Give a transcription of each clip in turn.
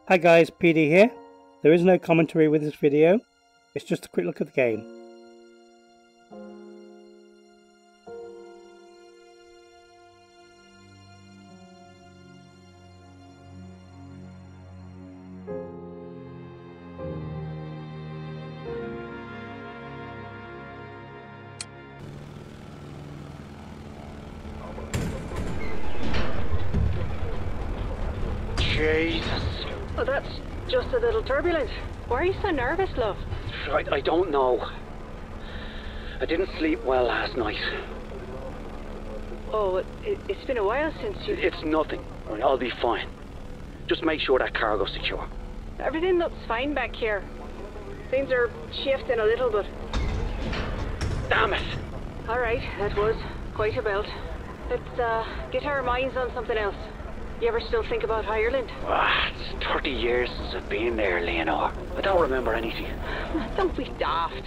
Hi guys, PD here. There is no commentary with this video, it's just a quick look at the game. Jesus. Oh, that's just a little turbulent. Why are you so nervous, love? I don't know. I didn't sleep well last night. Oh, it's been a while since you... It's nothing. I'll be fine. Just make sure that cargo's secure. Everything looks fine back here. Things are shifting a little, but... Damn it! Alright, that was quite a belt. Let's get our minds on something else. You ever still think about Ireland? It's 30 years since I've been there, Leonore. I don't remember anything. Don't be daft.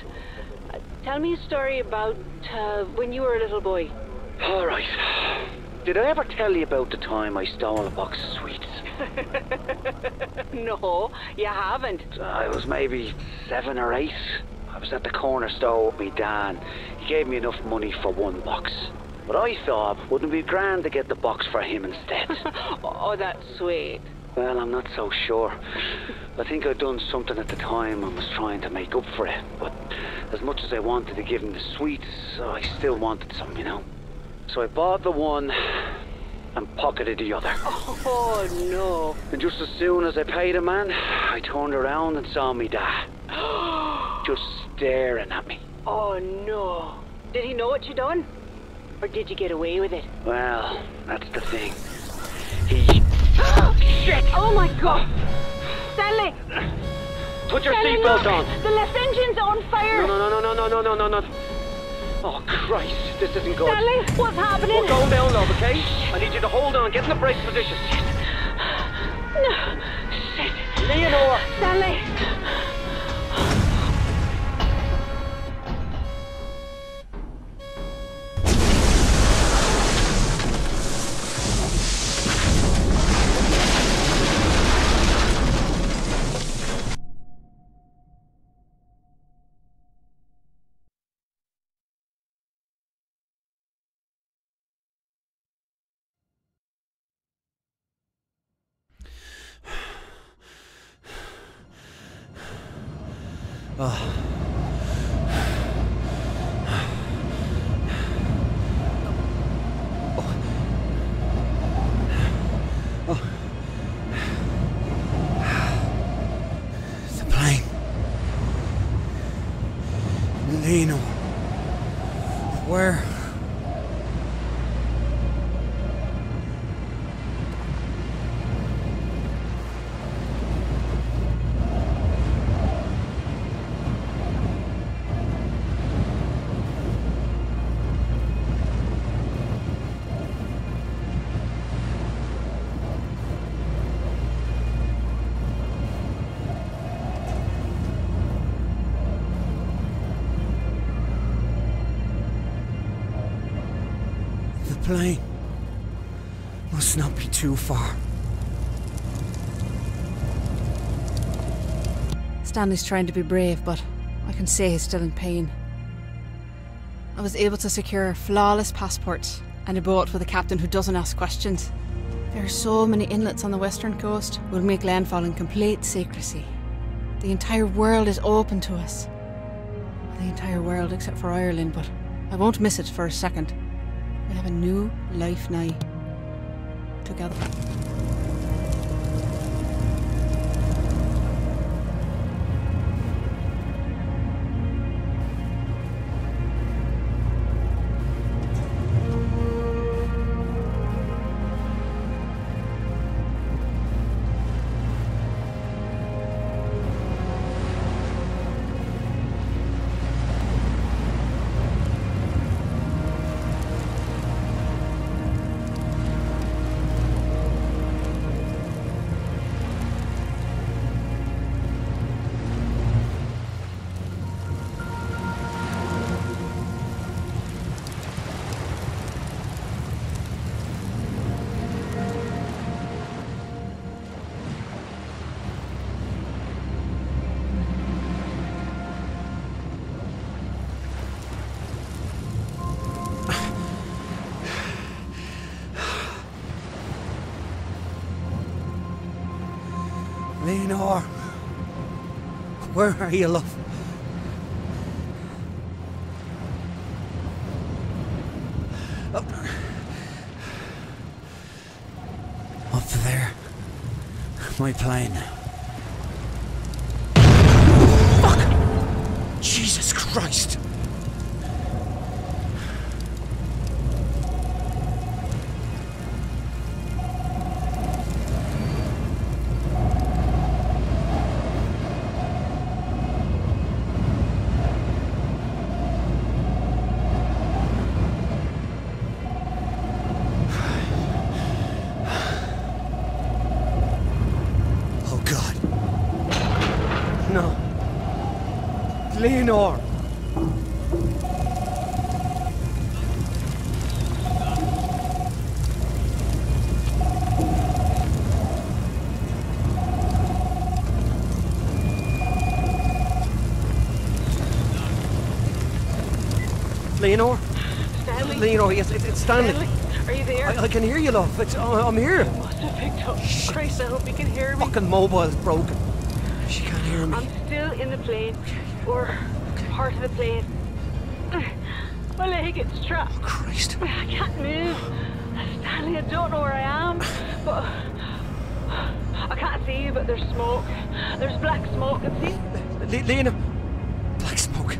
Tell me a story about when you were a little boy. All right. Did I ever tell you about the time I stole a box of sweets? No, you haven't. I was maybe 7 or 8. I was at the corner store with me dad. He gave me enough money for one box. But I thought, wouldn't it be grand to get the box for him instead? Oh, that's sweet. Well, I'm not so sure. I think I'd done something at the time and was trying to make up for it. But as much as I wanted to give him the sweets, I still wanted some, you know? So I bought the one and pocketed the other. Oh, no. And just as soon as I paid the man, I turned around and saw me dad. Just staring at me. Oh, no. Did he know what you done? Or did you get away with it? Well, that's the thing. He... Shit! Oh my God! Stanley! Put your Stanley, seatbelt look! on! The left engine's on fire! No. Oh, Christ, this isn't good. Stanley, what's happening? We're going down, love, okay? I need you to hold on, get in the brake position. No. Shit. Leonore! Stanley! Oh. The plane. Leonore. Where? The plane must not be too far. Stanley's trying to be brave, but I can say he's still in pain. I was able to secure flawless passports and a boat with a captain who doesn't ask questions. There are so many inlets on the western coast, we'll make landfall in complete secrecy. The entire world is open to us. The entire world except for Ireland, but I won't miss it for a second. We have a new life now. Together. Leonore. Where are you, love? Up there. My plane. Fuck! Jesus Christ! Leonore! Leonore? Stanley? Leonore, yes, it's Stanley. Stanley, are you there? I can hear you, love. I'm here. I must have picked up. Christ, I hope you can hear me. Fucking mobile's broken. She can't hear me. I'm still in the plane. Or part of the plane. My leg gets trapped. Oh, Christ. I can't move. Stanley, I don't know where I am. But I can't see you, but there's smoke. There's black smoke. See? Lena. Black smoke.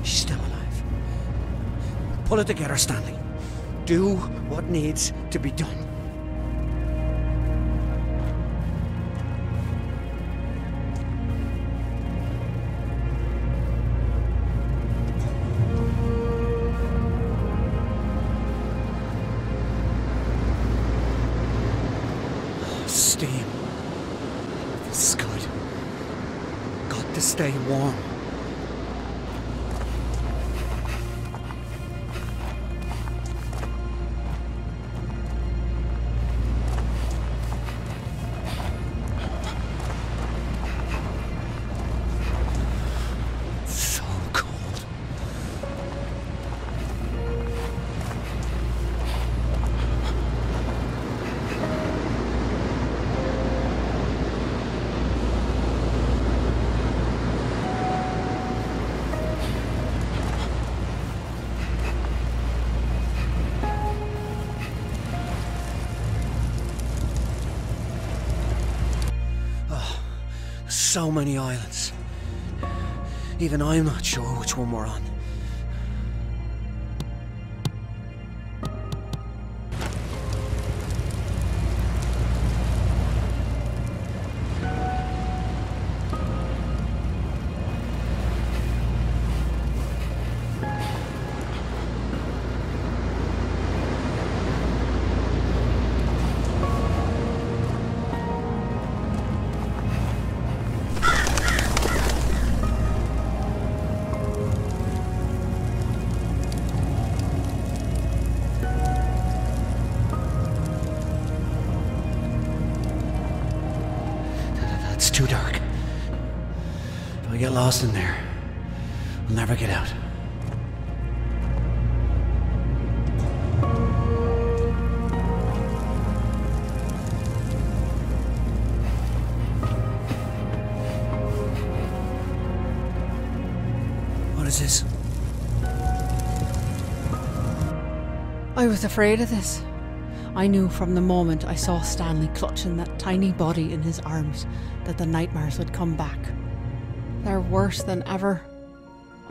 She's still alive. Pull it together, Stanley. Do what needs to be done. Steam. This is good. Got to stay warm. So cold. So many islands. Even I'm not sure which one we're on. It's too dark. If I get lost in there, I'll never get out. What is this? I was afraid of this. I knew from the moment I saw Stanley clutching that tiny body in his arms that the nightmares would come back. They're worse than ever.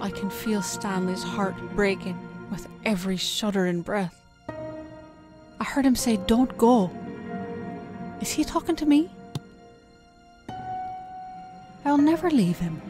I can feel Stanley's heart breaking with every shuddering breath. I heard him say, "Don't go." Is he talking to me? I'll never leave him.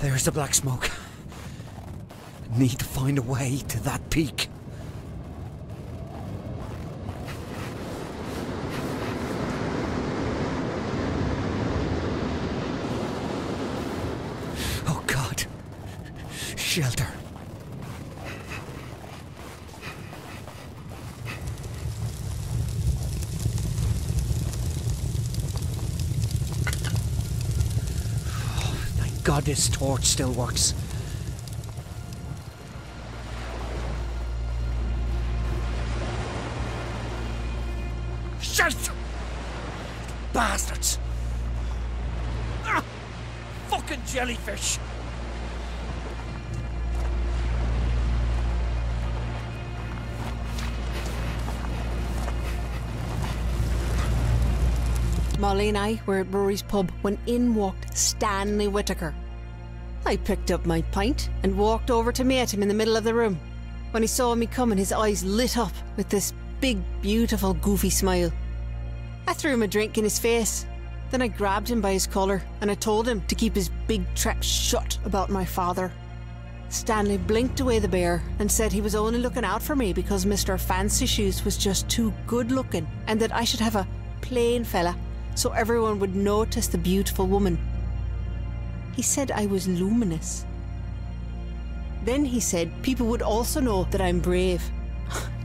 There's the black smoke. Need to find a way to that peak. shelter. Oh, thank God this torch still works. Shit! Bastards! Ah, fucking jellyfish! Molly and I were at Rory's pub when in walked Stanley Whittaker. I picked up my pint and walked over to meet him in the middle of the room. When he saw me coming, his eyes lit up with this big, beautiful, goofy smile. I threw him a drink in his face. Then I grabbed him by his collar and I told him to keep his big trap shut about my father. Stanley blinked away the bear and said he was only looking out for me because Mr. Fancy Shoes was just too good looking and that I should have a plain fella so everyone would notice the beautiful woman. He said I was luminous. Then he said people would also know that I'm brave.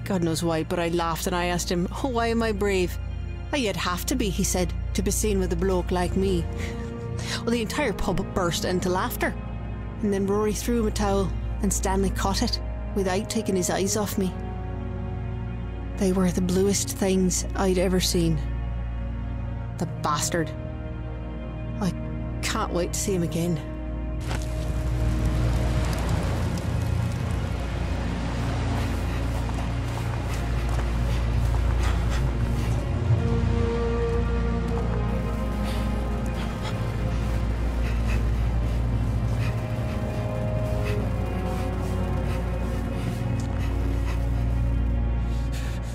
God knows why, but I laughed and I asked him, "Oh, why am I brave?" "Oh, you'd have to be," he said, "to be seen with a bloke like me." Well, the entire pub burst into laughter. And then Rory threw him a towel and Stanley caught it without taking his eyes off me. They were the bluest things I'd ever seen. The bastard. I can't wait to see him again.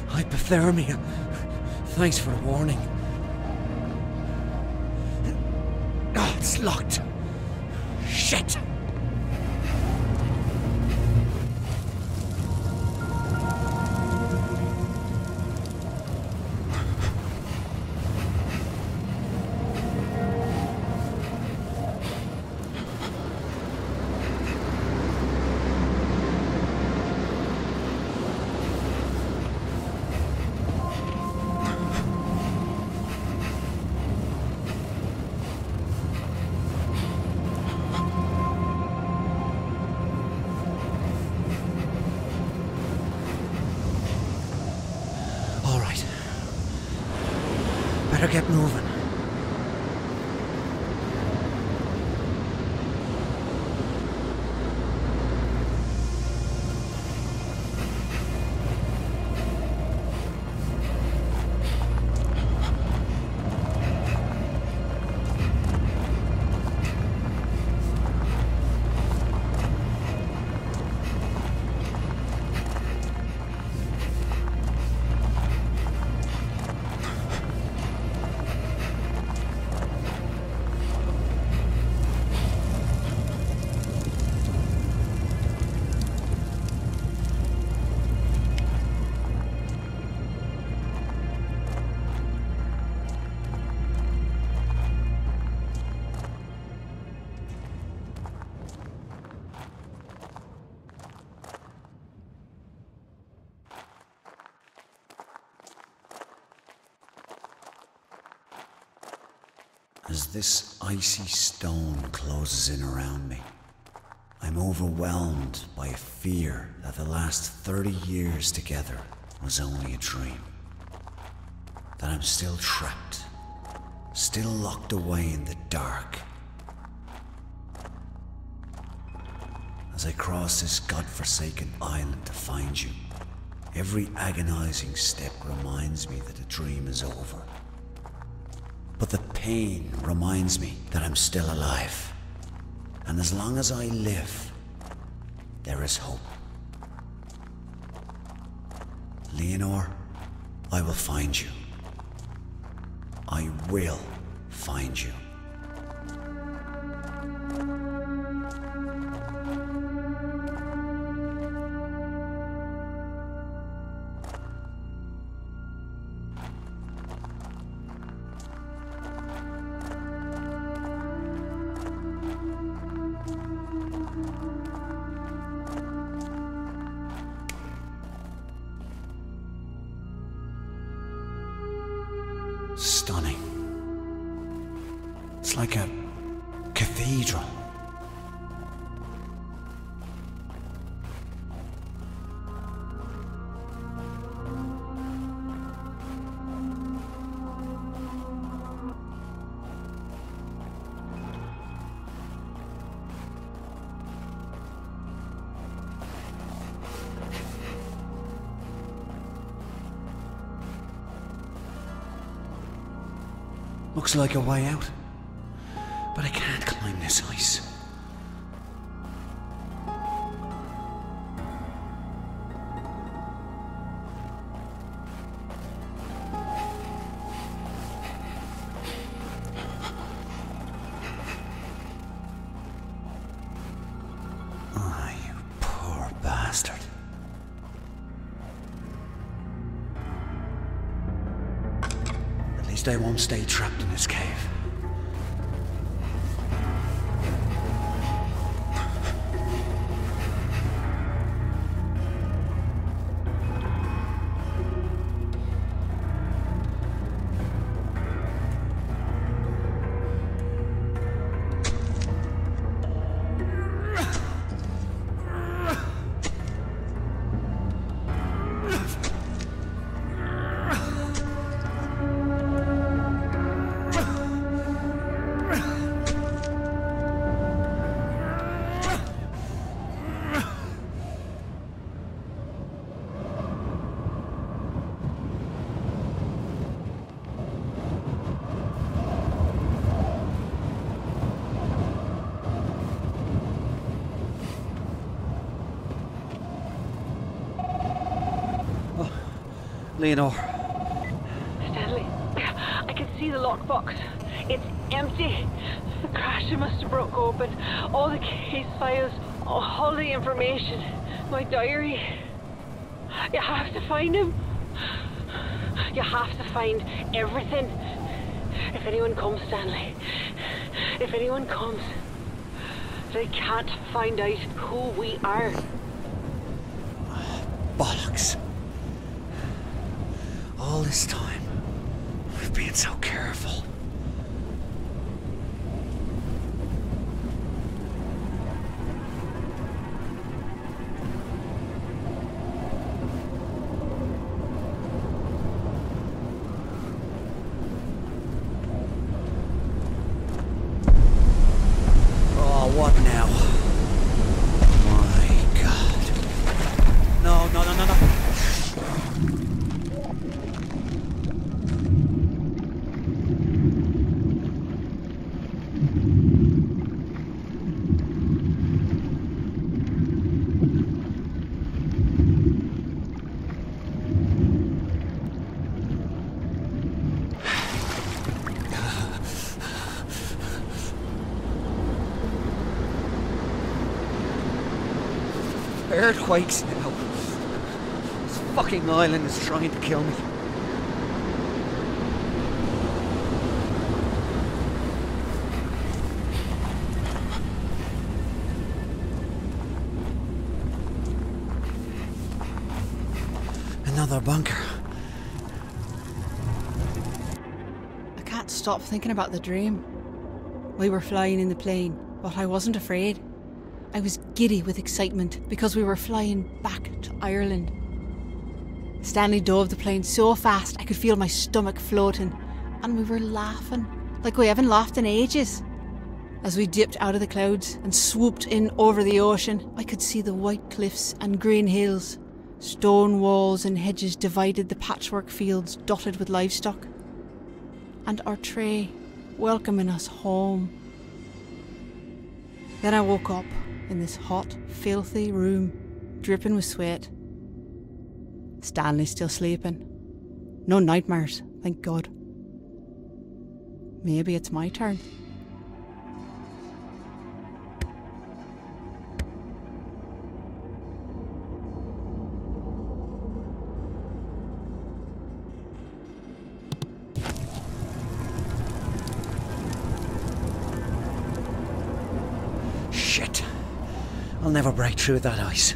Hypothermia. Thanks for the warning. Oh, it's locked. Shit! Better get moving. As this icy stone closes in around me, I'm overwhelmed by a fear that the last 30 years together was only a dream. That I'm still trapped, still locked away in the dark. As I cross this godforsaken island to find you, every agonizing step reminds me that the dream is over. But the pain reminds me that I'm still alive. And as long as I live, there is hope. Leonore, I will find you. I will find you. It's like a cathedral. Looks like a way out, but I can't climb this ice. Ah, you poor bastard. At least I won't stay trapped in this cave. Leonore. Stanley, I can see the lockbox. It's empty. The crasher must have broke open. All the case files, all the information. My diary. You have to find him. You have to find everything. If anyone comes, Stanley. If anyone comes, they can't find out who we are. Bollocks. All this time, we've been so careful. Oh, what now? My God. No, no, no, no, no. Earthquakes now. This fucking island is trying to kill me. Another bunker. I can't stop thinking about the dream. We were flying in the plane, but I wasn't afraid. I was giddy with excitement because we were flying back to Ireland. Stanley dove the plane so fast I could feel my stomach floating, and we were laughing like we haven't laughed in ages. As we dipped out of the clouds and swooped in over the ocean, I could see the white cliffs and green hills. Stone walls and hedges divided the patchwork fields dotted with livestock. And our tray welcoming us home. Then I woke up in this hot, filthy room, dripping with sweat. Stanley's still sleeping. No nightmares, thank God. Maybe it's my turn. Shit. I'll never break through that ice.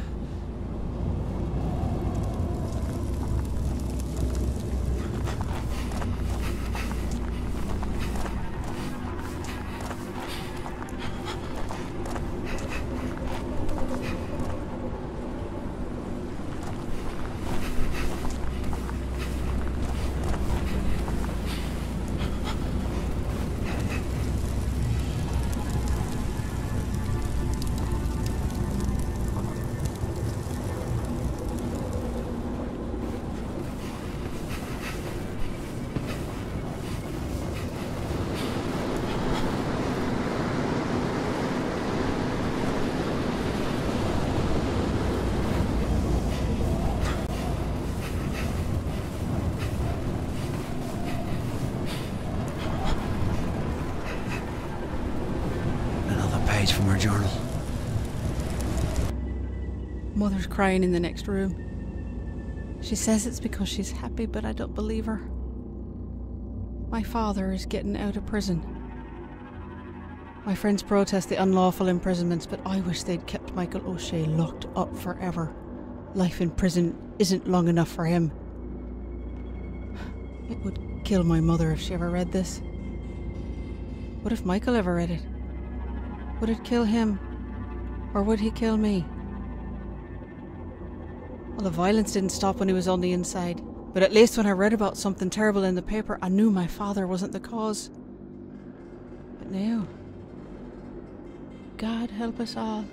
Mother's crying in the next room. She says it's because she's happy, but I don't believe her. My father is getting out of prison. My friends protest the unlawful imprisonments, but I wish they'd kept Michael O'Shea locked up forever. Life in prison isn't long enough for him. It would kill my mother if she ever read this. What if Michael ever read it? Would it kill him? Or would he kill me? Well, the violence didn't stop when he was on the inside, but at least when I read about something terrible in the paper, I knew my father wasn't the cause. But now, God help us all.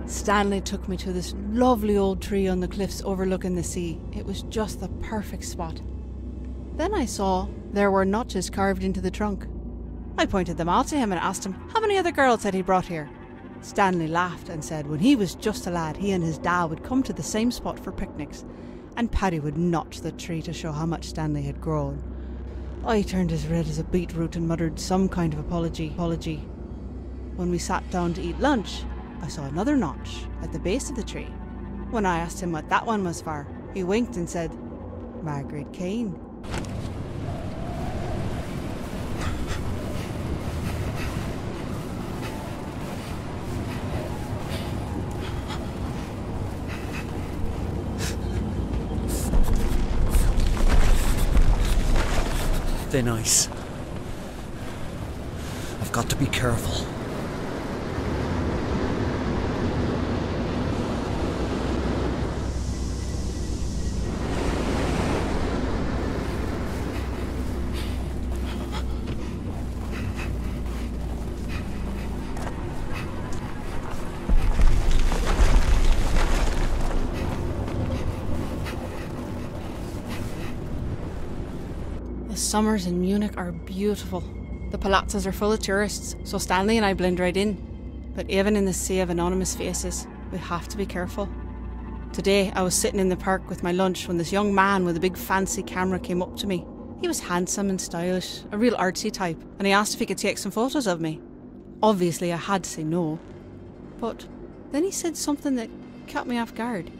Stanley took me to this lovely old tree on the cliffs overlooking the sea. It was just the perfect spot. Then I saw there were notches carved into the trunk. I pointed them out to him and asked him how many other girls had he brought here. Stanley laughed and said when he was just a lad, he and his dad would come to the same spot for picnics, and Paddy would notch the tree to show how much Stanley had grown. I turned as red as a beetroot and muttered some kind of apology. When we sat down to eat lunch, I saw another notch at the base of the tree. When I asked him what that one was for, he winked and said, Margaret Kane. Thin ice. I've got to be careful. The summers in Munich are beautiful. The palazzas are full of tourists, so Stanley and I blend right in. But even in the sea of anonymous faces, we have to be careful. Today, I was sitting in the park with my lunch when this young man with a big fancy camera came up to me. He was handsome and stylish, a real artsy type, and he asked if he could take some photos of me. Obviously, I had to say no. But then he said something that caught me off guard.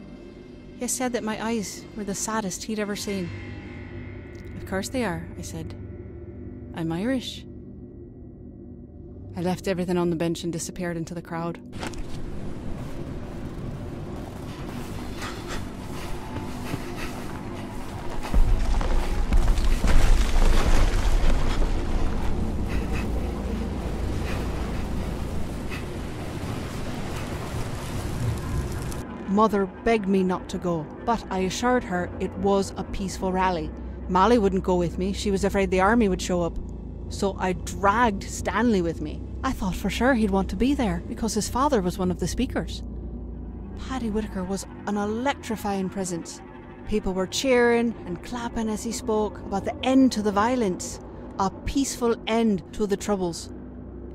He said that my eyes were the saddest he'd ever seen. Of course they are, I said. I'm Irish. I left everything on the bench and disappeared into the crowd. Mother begged me not to go, but I assured her it was a peaceful rally. Molly wouldn't go with me, she was afraid the army would show up. So I dragged Stanley with me. I thought for sure he'd want to be there, because his father was one of the speakers. Paddy Whitaker was an electrifying presence. People were cheering and clapping as he spoke about the end to the violence, a peaceful end to the troubles.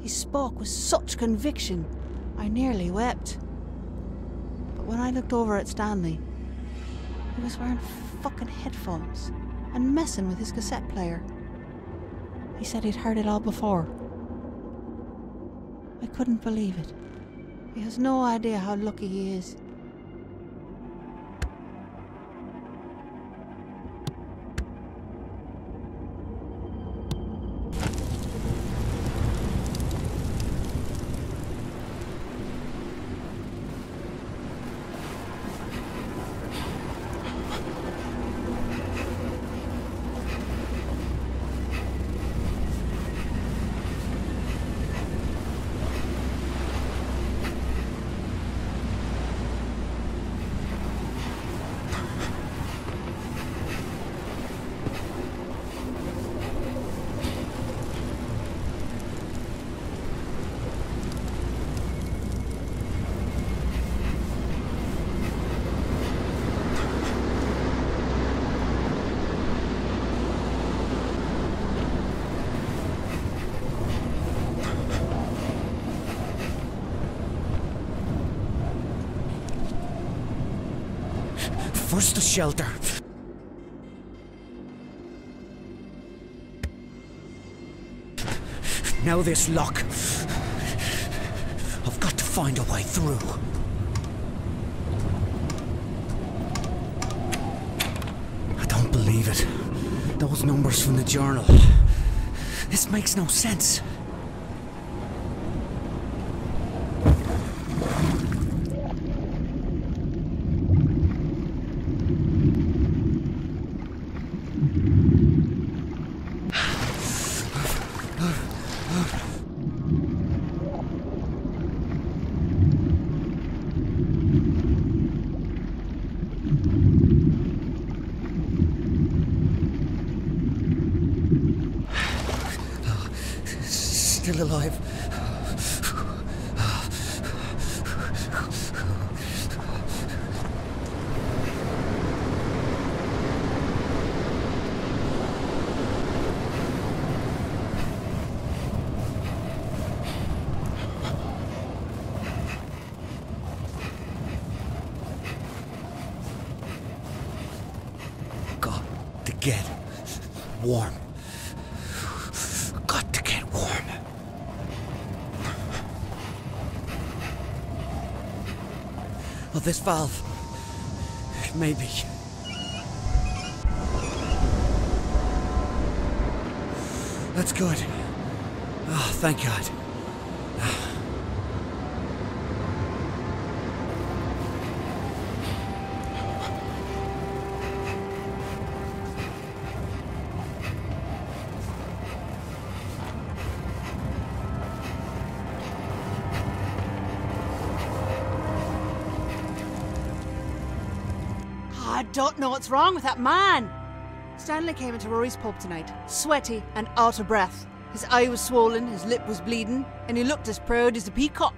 He spoke with such conviction, I nearly wept. But when I looked over at Stanley, he was wearing fucking headphones and messing with his cassette player. He said he'd heard it all before. I couldn't believe it. He has no idea how lucky he is. First the shelter. Now this lock. I've got to find a way through. I don't believe it. Those numbers from the journal. This makes no sense. Still alive. Got to get warm. Got to get warm. Oh, this valve. Maybe. That's good. Oh, thank God. I don't know what's wrong with that man. Stanley came into Rory's pub tonight, sweaty and out of breath. His eye was swollen, his lip was bleeding, and he looked as proud as a peacock.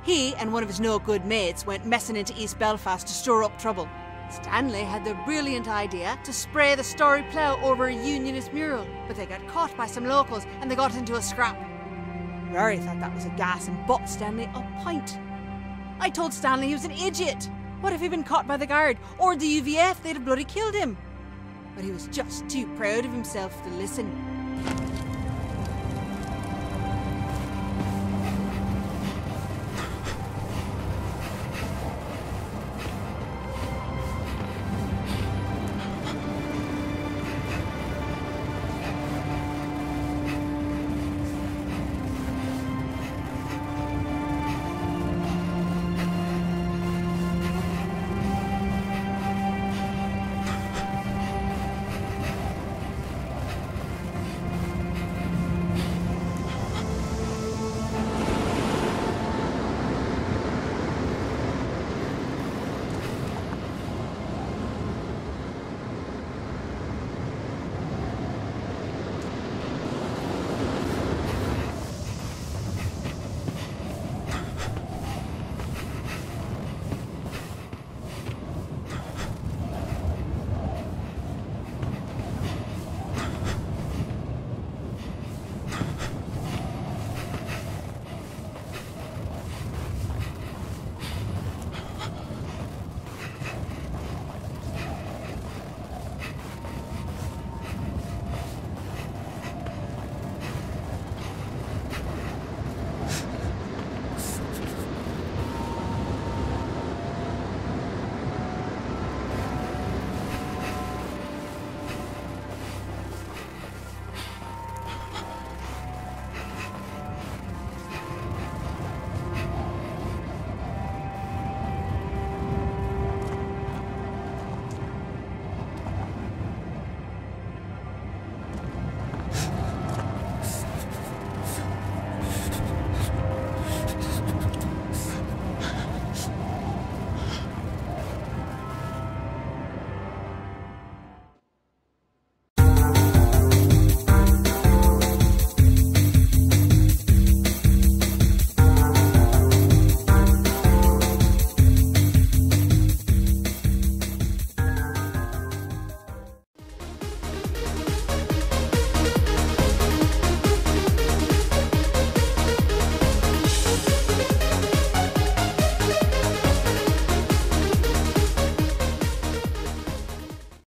He and one of his no-good mates went messing into East Belfast to stir up trouble. Stanley had the brilliant idea to spray the Story Plough over a Unionist mural, but they got caught by some locals and they got into a scrap. Rory thought that was a gas and bought Stanley a pint. I told Stanley he was an idiot. What if he'd been caught by the guard or the UVF? They'd have bloody killed him. But he was just too proud of himself to listen.